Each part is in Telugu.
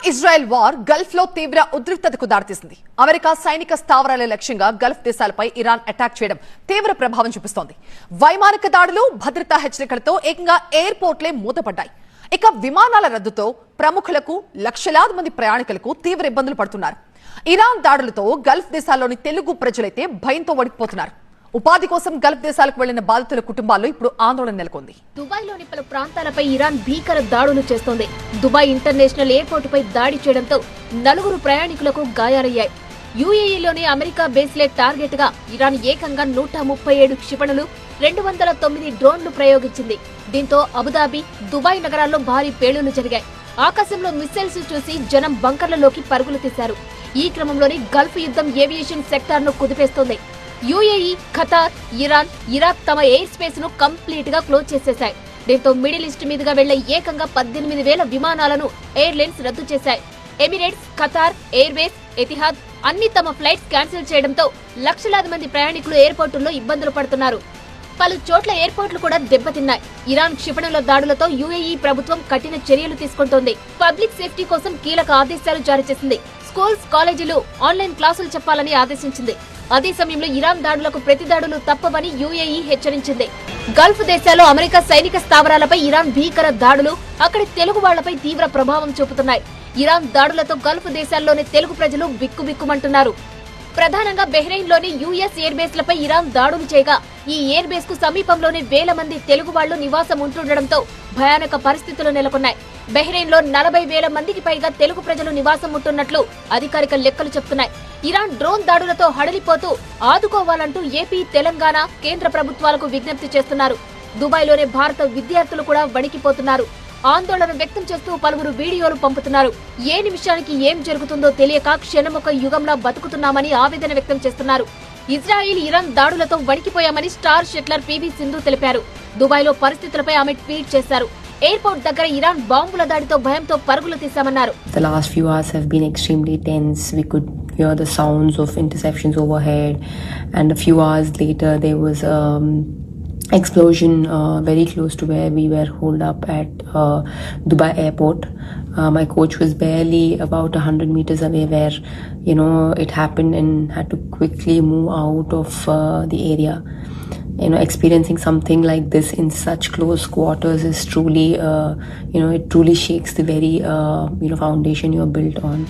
ఇజ్రాయెల్ వార్ గల్ఫ్ లో తీవ్ర ఉద్రిక్తతకు దారితీసింది. అమెరికా సైనిక స్థావరాల లక్ష్యంగా గల్ఫ్ దేశాలపై ఇరాన్ అటాక్ చేయడం తీవ్ర ప్రభావం చూపిస్తోంది. వైమానిక దాడులు, భద్రతా హెచ్చరికలతో ఏకంగా ఎయిర్పోర్ట్లే మూతపడ్డాయి. ఇక విమానాల రద్దుతో ప్రముఖులకు, లక్షలాది మంది ప్రయాణికులకు తీవ్ర ఇబ్బందులు పడుతున్నారు. ఇరాన్ దాడులతో గల్ఫ్ దేశాల్లోని తెలుగు ప్రజలైతే భయంతో వణికిపోతున్నారు. ఉపాధి కోసం గల్ఫ్ దేశాలకు వెళ్లిన బాధితుల కుటుంబాల్లో ఇప్పుడు ఆందోళన నెలకొంది. దుబాయ్లోని పలు ప్రాంతాలపై ఇరాన్ భీకర దాడులు చేస్తోంది. దుబాయ్ ఇంటర్నేషనల్ ఎయిర్పోర్టుపై దాడి చేయడంతో 4 ప్రయాణికులకు గాయాలయ్యాయి. యుఏఈలోని అమెరికా బేస్లే టార్గెట్ గా ఇరాన్ ఏకంగా 137 క్షిపణులు, 209 డ్రోన్లు ప్రయోగించింది. దీంతో అబుదాబి, దుబాయ్ నగరాల్లో భారీ పేలుళ్లు జరిగాయి. ఆకాశంలో మిస్సైల్స్ చూసి జనం బంకర్లలోకి పరుగులు తీశారు. ఈ క్రమంలోని గల్ఫ్ యుద్ధం ఏవియేషన్ సెక్టార్ ను కుదిపేస్తోంది. యుఏఈ, ఖతార్, ఇరాన్, ఇరాక్ తమ ఎయిర్ స్పేస్ ను కంప్లీట్ గా క్లోజ్ చేసేశాయి. దీంతో మిడిల్ ఈస్ట్ మీదుగా వెళ్లే ఏకంగా 18,000 విమానాలను ఎయిర్లైన్స్ రద్దు చేశాయి. ఎమిరేట్స్, ఖతార్ ఎయిర్వేస్, ఎతిహాద్ అన్ని తమ ఫ్లైట్స్ క్యాన్సిల్ చేయడంతో లక్షలాది మంది ప్రయాణికులు ఎయిర్పోర్టుల్లో ఇబ్బందులు పడుతున్నారు. పలు చోట్ల ఎయిర్పోర్టులు కూడా దెబ్బతిన్నాయి. ఇరాన్ క్షిపణుల దాడులతో యుఏఈ ప్రభుత్వం కఠిన చర్యలు తీసుకుంటోంది. పబ్లిక్ సేఫ్టీ కోసం కీలక ఆదేశాలు జారీ చేసింది. స్కూల్స్, కాలేజీలు ఆన్లైన్ క్లాసులు చెప్పాలని ఆదేశించింది. అదే సమయంలో ఇరాన్ దాడులకు ప్రతిదాడులు తప్పవని యుఏఈ హెచ్చరించింది. గల్ఫ్ దేశాల్లో అమెరికా సైనిక స్థావరాలపై ఇరాన్ భీకర దాడులు అక్కడి తెలుగు వాళ్లపై తీవ్ర ప్రభావం చూపుతున్నాయి. ఇరాన్ దాడులతో గల్ఫ్ దేశాల్లోని తెలుగు ప్రజలు బిక్కుబిక్కుమంటున్నారు. ప్రధానంగా బెహ్రెయిన్ లోని యుఎస్ ఎయిర్ బేస్ లపై ఇరాన్ దాడులు చేయగా ఈ ఎయిర్ బేస్ కు సమీపంలోనే వేల మంది తెలుగు వాళ్లు నివాసం ఉంటుండటంతో భయానక పరిస్థితులు నెలకొన్నాయి. బెహ్రెయిన్ లో 40,000 మందికి పైగా తెలుగు ప్రజలు నివాసం ఉంటున్నట్లు అధికారిక లెక్కలు చెప్తున్నాయి. ఇరాన్ డ్రోన్ దాడులతో హడలిపోతూ ఆదుకోవాలంటూ ఏపీ, తెలంగాణ కేంద్ర ప్రభుత్వాలకు విజ్ఞప్తి చేస్తున్నారు. దుబాయ్లోనే భారత విద్యార్థులు కూడా వణికిపోతున్నారు. ఆందోళన వ్యక్తం చేస్తూ పలువురు వీడియోలు పంపుతున్నారు. ఏ నిమిషానికి ఏం జరుగుతుందో తెలియక క్షణమొక యుగంలా బతుకుతున్నామని ఆవేదన వ్యక్తం చేస్తున్నారు. ఇజ్రాయిల్, ఇరాన్ దాడులతో వణికిపోయామని స్టార్ షట్లర్ పివి సింధు తెలిపారు. దుబాయ్లో పరిస్థితులపై ఆమె ట్వీట్ చేశారు. ఎయిర్పోర్ట్ దగ్గర ఇరాన్ బాంబుల దాడితో భయంతో పరుగులు తీశామన్నారు. The last few hours have been extremely tense. We could hear the sounds of interceptions overhead, and a few hours later there was explosion very close to where we were holed up at Dubai airport. My coach was barely about 100 meters away where it happened, and had to quickly move out of the area. Experiencing something like this in such close quarters is truly it truly shakes the very foundation you're built on.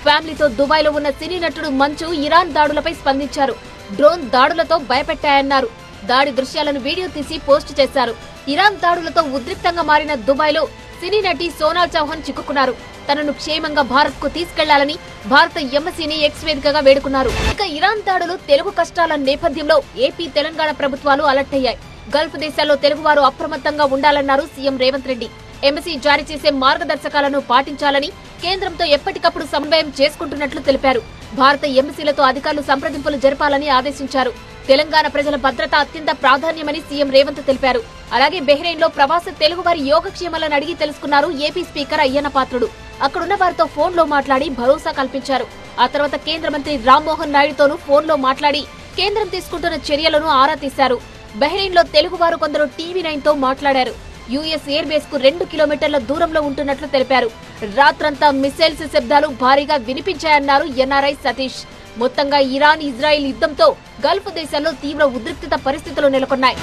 ఫ్యామిలీతో దుబాయ్లో ఉన్న సినీ నటుడు మంచు ఇరాన్ దాడులపై స్పందించారు. డ్రోన్ దాడులతో భయపెట్టాయన్నారు. దాడి దృశ్యాలను వీడియో తీసి పోస్ట్ చేశారు. ఇరాన్ దాడులతో ఉద్రిక్తంగా మారిన దుబాయ్లో సినీ నటి సోనాల్ చౌహాన్ చిక్కుకున్నారు. తనను క్షేమంగా భారత్ కు తీసుకెళ్లాలని భారత ఎంబసీని ఎక్స్ వేదికగా వేడుకున్నారు. ఇక ఇరాన్ దాడులు, తెలుగు కష్టాల నేపథ్యంలో ఏపీ, తెలంగాణ ప్రభుత్వాలు అలర్ట్ అయ్యాయి. గల్ఫ్ దేశాల్లో తెలుగువారు అప్రమత్తంగా ఉండాలన్నారు సీఎం రేవంత్ రెడ్డి. ఎంబసీ జారీ చేసే మార్గదర్శకాలను పాటించాలని కేంద్రంతో ఎప్పటికప్పుడు సమన్వయం చేసుకుంటున్నట్లు తెలిపారు. భారత ఎంబసీలతో అధికారులు సంప్రదింపులు జరపాలని ఆదేశించారు. తెలంగాణ ప్రజల భద్రత అత్యంత ప్రాధాన్యమని సీఎం రేవంత్ తెలిపారు. అలాగే బెహ్రెయిన్ లో ప్రవాస తెలుగువారి యోగక్షేమాలను అడిగి తెలుసుకున్నారు ఏపీ స్పీకర్ అయ్యన్న పాత్రుడు. అక్కడున్న వారితో ఫోన్ లో మాట్లాడి భరోసా కల్పించారు. ఆ తర్వాత కేంద్ర మంత్రి రామ్మోహన్ నాయుడుతోనూ ఫోన్ లో మాట్లాడి కేంద్రం తీసుకుంటున్న చర్యలను ఆరా తీశారు. బెహ్రెయిన్ లో తెలుగువారు కొందరు టీవీ9 తో మాట్లాడారు. యుఎస్ ఎయిర్ బేస్ కు 2 కిలోమీటర్ల దూరంలో ఉంటున్నట్లు తెలిపారు. రాత్రంతా మిసైల్స్ శబ్దాలు భారీగా వినిపించాయన్నారు ఎన్ఆర్ఐ సతీష్. మొత్తంగా ఇరాన్, ఇజ్రాయిల్ యుద్ధంతో గల్ఫ్ దేశాల్లో తీవ్ర ఉద్రిక్తత పరిస్థితులు నెలకొన్నాయి.